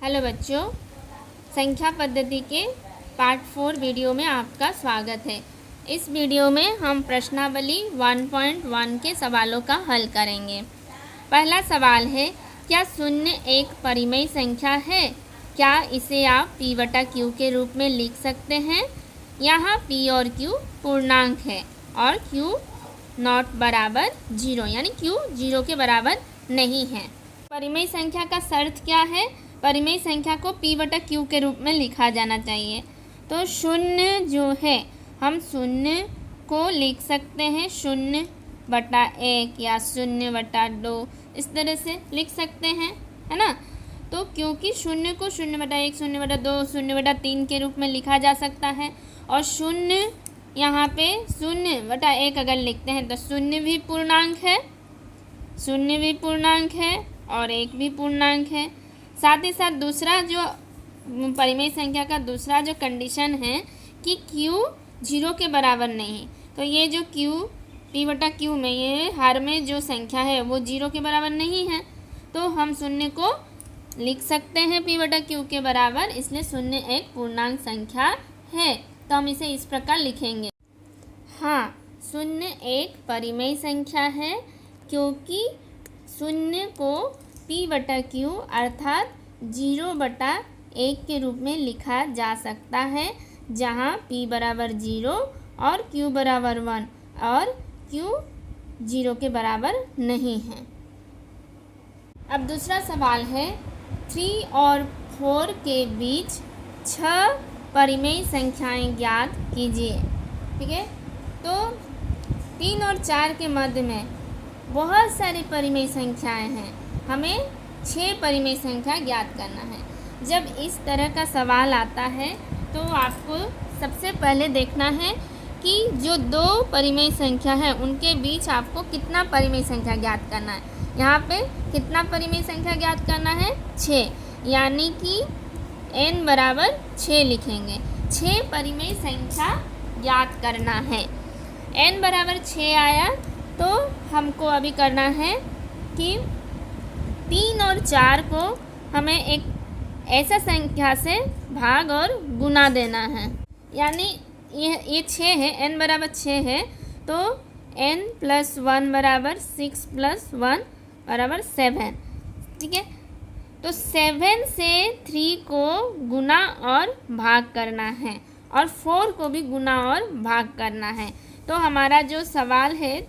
Hello बच्चों, संख्या पद्धति के पार्ट 4 वीडियो में आपका स्वागत है। इस वीडियो में हम प्रश्नावली 1.1 के सवालों का हल करेंगे। पहला सवाल है, क्या शून्य एक परिमेय संख्या है? क्या इसे आप p बटा q के रूप में लिख सकते हैं? यहाँ p और q पूर्णांक है और q नॉट बराबर 0, यानी q 0 के बराबर नहीं है। परिमेय संख्या का शर्त क्या है? परिमेय संख्या को p बटा q के रूप में लिखा जाना चाहिए। तो शून्य जो है, हम शून्य को लिख सकते हैं 0/1 या 0/2, इस तरह से लिख सकते हैं, है ना। तो क्योंकि शून्य को 0/1, 0/2, 0/3 के रूप में लिखा जा सकता है और शून्य यहाँ पे 0/1 अगर लिखते हैं तो शून्य भी पूर्णांक है, शून्य भी पूर्णांक है और एक भी पूर्णांक है। साथ ही साथ दूसरा जो परिमेय संख्या का दूसरा जो कंडीशन है कि q 0 के बराबर नहीं, तो ये जो q p बटा q में ये हर में जो संख्या है वो 0 के बराबर नहीं है, तो हम शून्य को लिख सकते हैं p बटा q के बराबर, इसलिए शून्य एक पूर्णांक संख्या है। तो हम इसे इस प्रकार लिखेंगे। हाँ, शून्य एक परिमेय संख्या है क्योंकि शून्य को p बटा q अर्थात 0/1 के रूप में लिखा जा सकता है, जहाँ p बराबर 0 और q बराबर 1 और q 0 के बराबर नहीं है। अब दूसरा सवाल है, 3 और 4 के बीच 6 परिमेय संख्याएं ज्ञात कीजिए। ठीक है, तो 3 और 4 के मध्य में बहुत सारी परिमेय संख्याएं हैं, हमें 6 परिमेय संख्या ज्ञात करना है। जब इस तरह का सवाल आता है तो आपको सबसे पहले देखना है कि जो दो परिमेय संख्या है उनके बीच आपको कितना परिमेय संख्या ज्ञात करना है। यहाँ पे कितना परिमेय संख्या ज्ञात करना है? 6, यानी कि n बराबर 6 लिखेंगे। 6 परिमेय संख्या ज्ञात करना है। n बराबर 6 आया तो हमको अभी करना है कि 3 और 4 को हमें एक ऐसा संख्या से भाग और गुना देना है, यानी ये 6 है, n बराबर 6 है, तो n + 1 बराबर 6 + 1 बराबर 7। ठीक है, तो 7 से 3 को गुना और भाग करना है और 4 को भी गुना और भाग करना है। तो हमारा जो सवाल है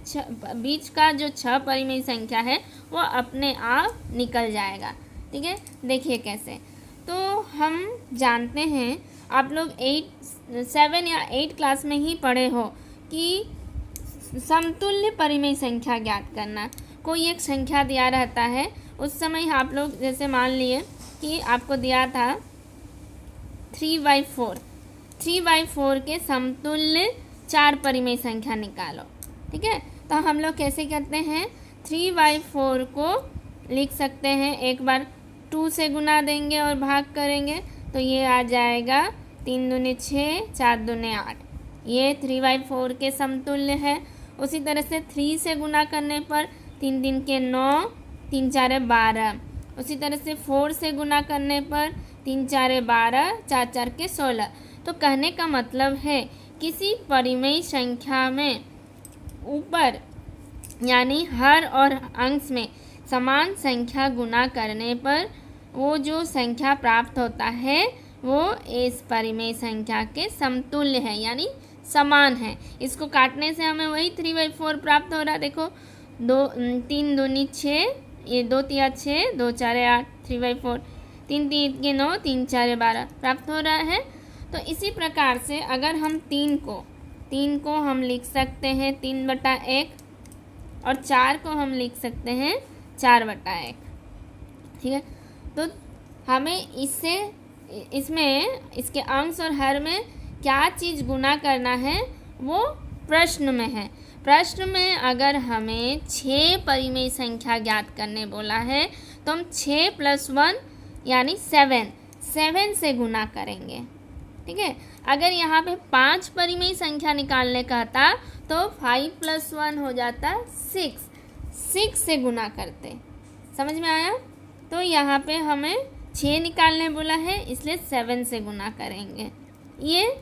बीच का जो 6 परिमेय संख्या है वो अपने आप निकल जाएगा। ठीक है, देखिए कैसे। तो हम जानते हैं, आप लोग 7 या 8 क्लास में ही पढ़े हो कि समतुल्य परिमेय संख्या ज्ञात करना। कोई एक संख्या दिया रहता है, उस समय आप लोग जैसे मान लिए कि आपको दिया था 3/4, 3/4 के समतुल्य 4 परिमेय संख्या निकालो। ठीक है, तो हम लोग कैसे करते हैं, 3/4 को लिख सकते हैं, एक बार 2 से गुना देंगे और भाग करेंगे तो ये आ जाएगा 3 दूनी 6, 4 दूनी 8, ये 3/4 के समतुल्य है। उसी तरह से 3 से गुना करने पर 3 3 के 9, 3 4 12। उसी तरह से 4 से गुना करने पर 3 4 12, 4 4 के 16। तो कहने का मतलब है किसी परिमेय संख्या में ऊपर यानी हर और अंश में समान संख्या गुना करने पर वो जो संख्या प्राप्त होता है वो इस परिमेय संख्या के समतुल्य है, यानी समान है। इसको काटने से हमें वही 3/4 प्राप्त हो रहा है। देखो, 3 दूनी 6, ये 2 तिया 6, 2 4 8, 3/4, 3 3 के 9, 3 4 12 प्राप्त हो रहा है। तो इसी प्रकार से अगर हम 3 को हम लिख सकते हैं 3/1 और 4 को हम लिख सकते हैं 4/1। ठीक है, तो हमें इसके अंश और हर में क्या चीज़ गुना करना है वो प्रश्न में है। प्रश्न में अगर हमें 6 परिमेय संख्या ज्ञात करने बोला है तो हम 6 + 1 यानी 7 से गुना करेंगे। ठीक है, अगर यहाँ पे 5 परिमेय संख्या निकालने कहता तो 5 + 1 हो जाता 6 से गुना करते। समझ में आया? तो यहाँ पे हमें 6 निकालने बोला है, इसलिए 7 से गुना करेंगे। ये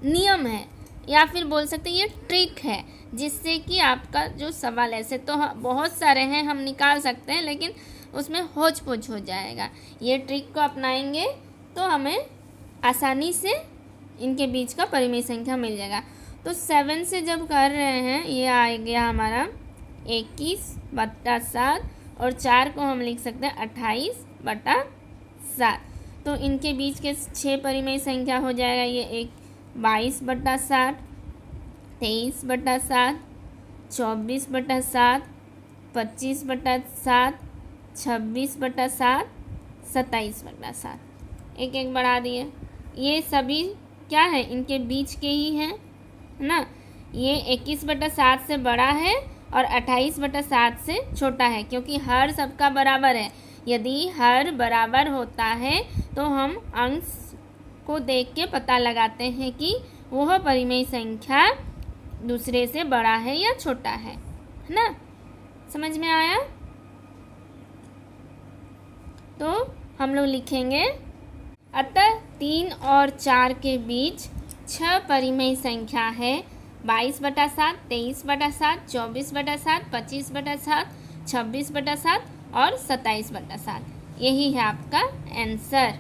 नियम है या फिर बोल सकते हैं ये ट्रिक है, जिससे कि आपका जो सवाल, ऐसे तो बहुत सारे हैं हम निकाल सकते हैं, लेकिन उसमें होच पोच हो जाएगा। ये ट्रिक को अपनाएंगे तो हमें आसानी से इनके बीच का परिमेय संख्या मिल जाएगा। तो 7 से जब कर रहे हैं, ये आ गया हमारा 21/7 और 4 को हम लिख सकते हैं 28/7। तो इनके बीच के 6 परिमेय संख्या हो जाएगा ये 22/7, 23/7, 24/7, 25/7, 26/7, 27/7। एक एक बढ़ा दिए। ये सभी क्या है, इनके बीच के ही हैं ना। ये 21/7 से बड़ा है और 28/7 से छोटा है, क्योंकि हर सबका बराबर है। यदि हर बराबर होता है तो हम अंश को देख के पता लगाते हैं कि वह परिमेय संख्या दूसरे से बड़ा है या छोटा है ना। समझ में आया? तो हम लोग लिखेंगे, अतः 3 और 4 के बीच 6 परिमेय संख्या है 22/7, 23/7, 24/7, 25/7, 26/7 और 27/7। यही है आपका आंसर।